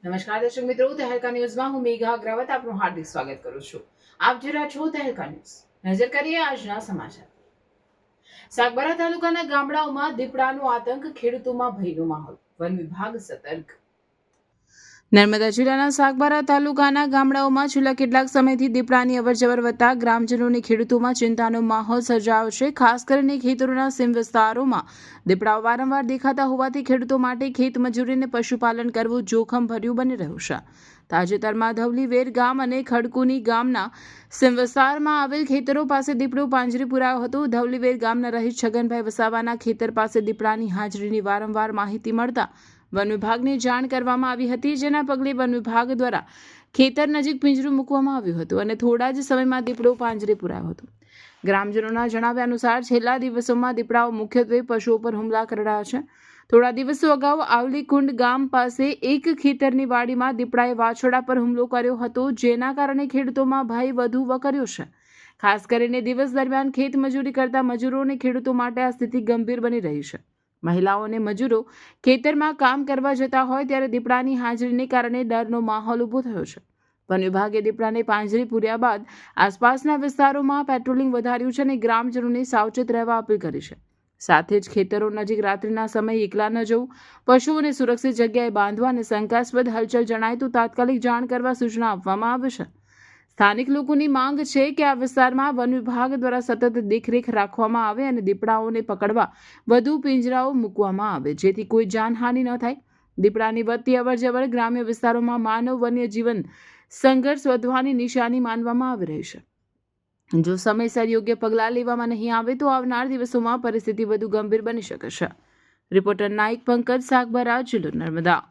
નમસ્કાર દર્શક મિત્રો, તહેલકા ન્યૂઝમાં હું મેઘા અગ્રવાલ આપનું હાર્દિક સ્વાગત કરું છું. આપ જોઈ રહ્યા છો તહેલકા ન્યૂઝ. નજર કરીએ આજના સમાચાર. સાગબારા તાલુકાના ગામડાઓમાં દીપડાનો આતંક, ખેડૂતોમાં ભયનો માહોલ, વન વિભાગ સતર્ક. નર્મદા જિલ્લાના સાગબારા તાલુકાના ગામડાઓમાં છેલ્લા કેટલાક સમયથી દીપડાની અવરજવર વધતા ગ્રામજનોની ખેડૂતોમાં ચિંતાનો માહોલ સર્જાયો છે. ખાસ કરીને ખેતરોના સીમ વિસ્તારોમાં દીપડાઓ વારંવાર દેખાતા હોવાથી ખેડૂતો માટે ખેત મજૂરી અને પશુપાલન કરવું જોખમભર્યું બની રહ્યું છે. તાજેતરમાં ધવલીવેર ગામ અને ખડકુની ગામના સીમ વિસ્તારમાં આવેલ ખેતરો પાસે દીપડો પાંજરે પુરાયો હતો. ધવલીવેર ગામના રહીશ છગનભાઈ વસાવાના ખેતર પાસે દીપડાની હાજરીની વારંવાર માહિતી મળતા વન વિભાગને જાણ કરવામાં આવી હતી, જેના પગલે વન વિભાગ દ્વારા ખેતર નજીક પિંજરું મૂકવામાં આવ્યું હતું અને થોડા જ સમયમાં દીપડો પાંજરે પુરાયો હતો. ગ્રામજનોના જણાવ્યા અનુસાર છેલ્લા દિવસોમાં દીપડાઓ મુખ્યત્વે પશુઓ પર હુમલા કરી રહ્યા છે. થોડા દિવસો અગાઉ આવલીકુંડ ગામ પાસે એક ખેતરની વાડીમાં દીપડાએ વાછરડા પર હુમલો કર્યો હતો, જેના કારણે ખેડૂતોમાં ભય વધુ વકર્યો છે. ખાસ કરીને દિવસ દરમિયાન ખેત મજૂરી કરતા મજૂરો અને ખેડૂતો માટે આ સ્થિતિ ગંભીર બની રહી છે. મહિલાઓ અને મજૂરો ખેતરમાં કામ કરવા જતા હોય ત્યારે દીપડાની હાજરીને કારણે ડરનો માહોલ ઊભો થયો છે. વન વિભાગે દીપડાને પાંજરે પૂર્યા બાદ આસપાસના વિસ્તારોમાં પેટ્રોલિંગ વધાર્યું છે અને ગ્રામજનોને સાવચેત રહેવા અપીલ કરી છે. સાથે જ ખેતરો નજીક રાત્રિના સમયે એકલા ન જવું, પશુઓને સુરક્ષિત જગ્યાએ બાંધવા અને શંકાસ્પદ હલચલ જણાય તો તાત્કાલિક જાણ કરવા સૂચના આપવામાં આવી છે. સ્થાનિક લોકોની માંગ છે કે આ વિસ્તારમાં વન વિભાગ દ્વારા સતત દેખરેખ રાખવામાં આવે અને દીપડાઓને પકડવા વધુ પિંજરાઓ મૂકવામાં આવે, જેથી કોઈ જાનહાનિ ન થાય. દીપડાની વધતી અવરજવર ગ્રામ્ય વિસ્તારોમાં માનવ વન્ય જીવન સંઘર્ષ વધવાની નિશાની માનવામાં આવી રહી છે. જો સમયસર યોગ્ય પગલાં લેવામાં નહીં આવે તો આવનાર દિવસોમાં પરિસ્થિતિ વધુ ગંભીર બની શકે છે. રિપોર્ટર નાઇક પંકજ, સાગબારા, જિલ્લો નર્મદા.